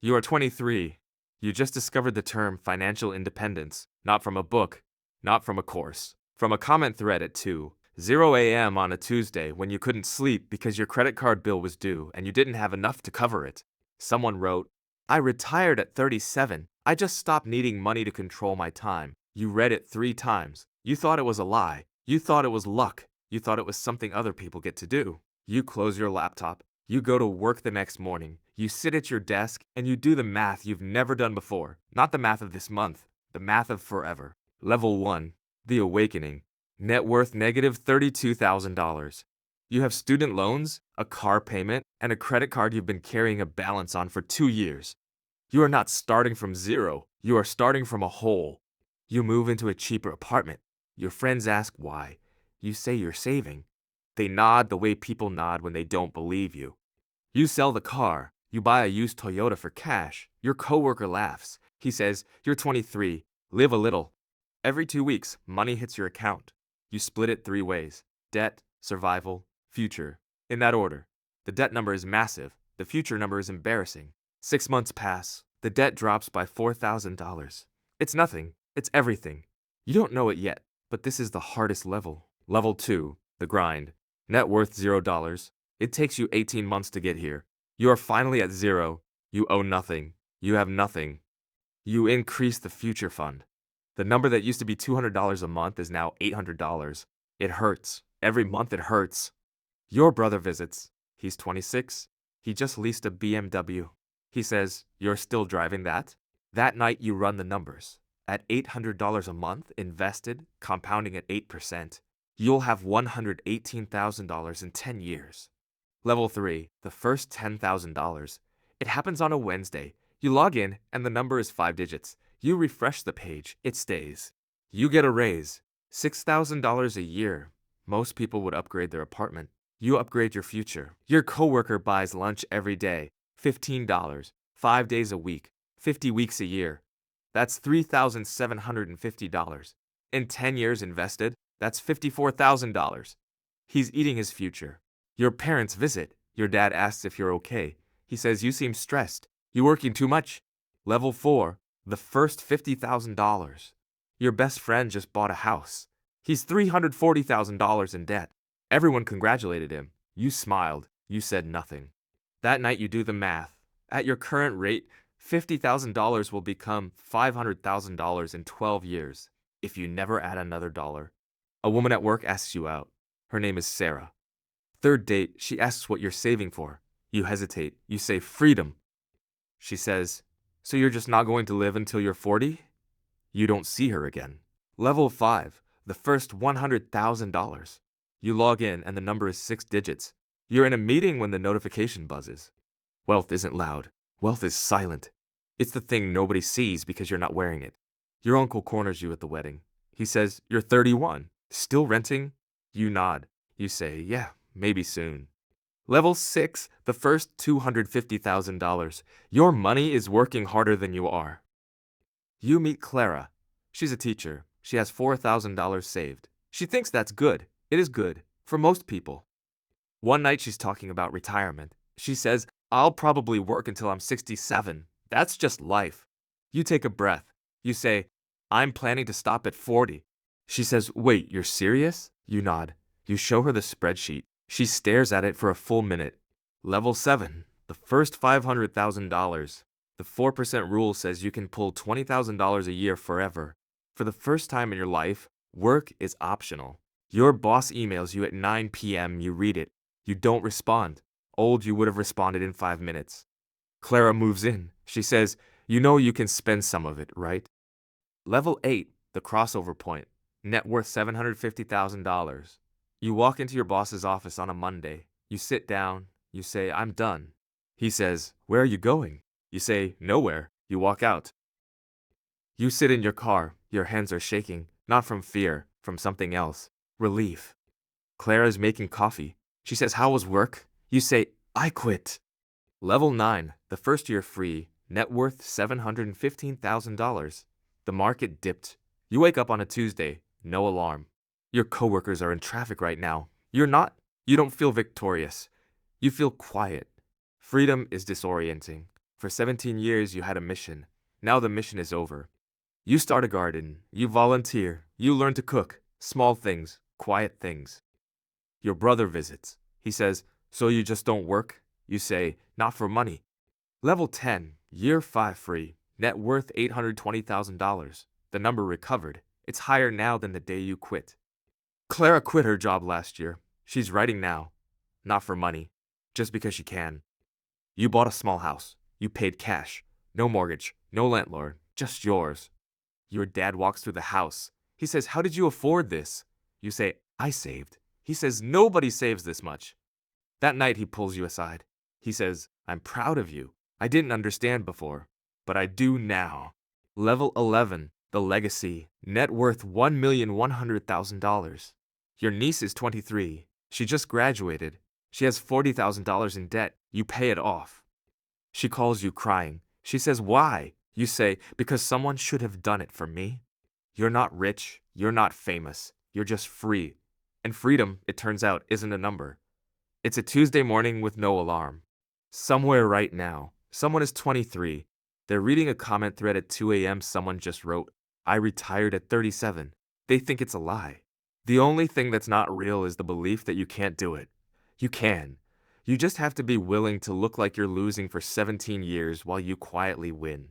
You are 23. You just discovered the term financial independence, not from a book, not from a course, from a comment thread at 2:00 a.m. on a Tuesday when you couldn't sleep because your credit card bill was due and you didn't have enough to cover it. Someone wrote, I retired at 37. I just stopped needing money to control my time. You read it 3 times. You thought it was a lie. You thought it was luck. You thought it was something other people get to do. You close your laptop. You go to work the next morning. You sit at your desk and you do the math you've never done before. Not the math of this month, the math of forever. Level 1. The Awakening. Net worth negative $32,000. You have student loans, a car payment, and a credit card you've been carrying a balance on for 2 years. You are not starting from zero. You are starting from a hole. You move into a cheaper apartment. Your friends ask why. You say you're saving. They nod the way people nod when they don't believe you. You sell the car. You buy a used Toyota for cash. Your coworker laughs. He says, you're 23. Live a little. Every 2 weeks, money hits your account. You split it 3 ways. Debt, survival, future. In that order. The debt number is massive. The future number is embarrassing. 6 months pass. The debt drops by $4,000. It's nothing. It's everything. You don't know it yet, but this is the hardest level. Level 2. The grind. Net worth $0. It takes you 18 months to get here. You are finally at zero. You owe nothing. You have nothing. You increase the future fund. The number that used to be $200 a month is now $800. It hurts. Every month it hurts. Your brother visits. He's 26. He just leased a BMW. He says, you're still driving that? That night you run the numbers. At $800 a month invested, compounding at 8%, you'll have $118,000 in 10 years. Level 3, the first $10,000. It happens on a Wednesday. You log in and the number is 5 digits. You refresh the page, it stays. You get a raise, $6,000 a year. Most people would upgrade their apartment. You upgrade your future. Your coworker buys lunch every day, $15, 5 days a week, 50 weeks a year. That's $3,750. In 10 years invested, that's $54,000. He's eating his future. Your parents visit. Your dad asks if you're okay. He says you seem stressed. You working too much. Level 4, the first $50,000. Your best friend just bought a house. He's $340,000 in debt. Everyone congratulated him. You smiled. You said nothing. That night you do the math. At your current rate, $50,000 will become $500,000 in 12 years if you never add another dollar. A woman at work asks you out. Her name is Sarah. Third date, she asks what you're saving for. You hesitate. You say freedom. She says, so you're just not going to live until you're 40? You don't see her again. Level 5, the first $100,000. You log in and the number is 6 digits. You're in a meeting when the notification buzzes. Wealth isn't loud. Wealth is silent. It's the thing nobody sees because you're not wearing it. Your uncle corners you at the wedding. He says, you're 31. Still renting? You nod. You say, yeah, maybe soon. Level 6, the first $250,000. Your money is working harder than you are. You meet Clara. She's a teacher. She has $4,000 saved. She thinks that's good. It is good. For most people. One night she's talking about retirement. She says, I'll probably work until I'm 67. That's just life. You take a breath. You say, I'm planning to stop at 40. She says, wait, you're serious? You nod. You show her the spreadsheet. She stares at it for a full minute. Level 7, the first $500,000. The 4% rule says you can pull $20,000 a year forever. For the first time in your life, work is optional. Your boss emails you at 9 p.m. You read it. You don't respond. Old, you would have responded in 5 minutes. Clara moves in. She says, you know you can spend some of it, right? Level 8, the crossover point. Net worth $750,000. You walk into your boss's office on a Monday. You sit down. You say, I'm done. He says, where are you going? You say, nowhere. You walk out. You sit in your car. Your hands are shaking, not from fear, from something else. Relief. Clara's making coffee. She says, how was work? You say, I quit. Level 9, the first year free. Net worth $715,000. The market dipped. You wake up on a Tuesday. No alarm. Your coworkers are in traffic right now. You're not. You don't feel victorious. You feel quiet. Freedom is disorienting. For 17 years, you had a mission. Now the mission is over. You start a garden, you volunteer, you learn to cook. Small things, quiet things. Your brother visits. He says, "So you just don't work?" You say, "Not for money." Level 10, Year 5 free, net worth $820,000. The number recovered. It's higher now than the day you quit. Clara quit her job last year. She's writing now. Not for money, just because she can. You bought a small house. You paid cash. No mortgage, no landlord, just yours. Your dad walks through the house. He says, "How did you afford this?" You say, "I saved." He says, "Nobody saves this much." That night he pulls you aside. He says, "I'm proud of you. I didn't understand before, but I do now." Level 11, the legacy, net worth $1,100,000. Your niece is 23. She just graduated. She has $40,000 in debt. You pay it off. She calls you crying. She says, "Why?" You say, "Because someone should have done it for me." You're not rich. You're not famous. You're just free. And freedom, it turns out, isn't a number. It's a Tuesday morning with no alarm. Somewhere right now, someone is 23. They're reading a comment thread at 2 a.m. Someone just wrote, "I retired at 37. They think it's a lie. The only thing that's not real is the belief that you can't do it. You can. You just have to be willing to look like you're losing for 17 years while you quietly win.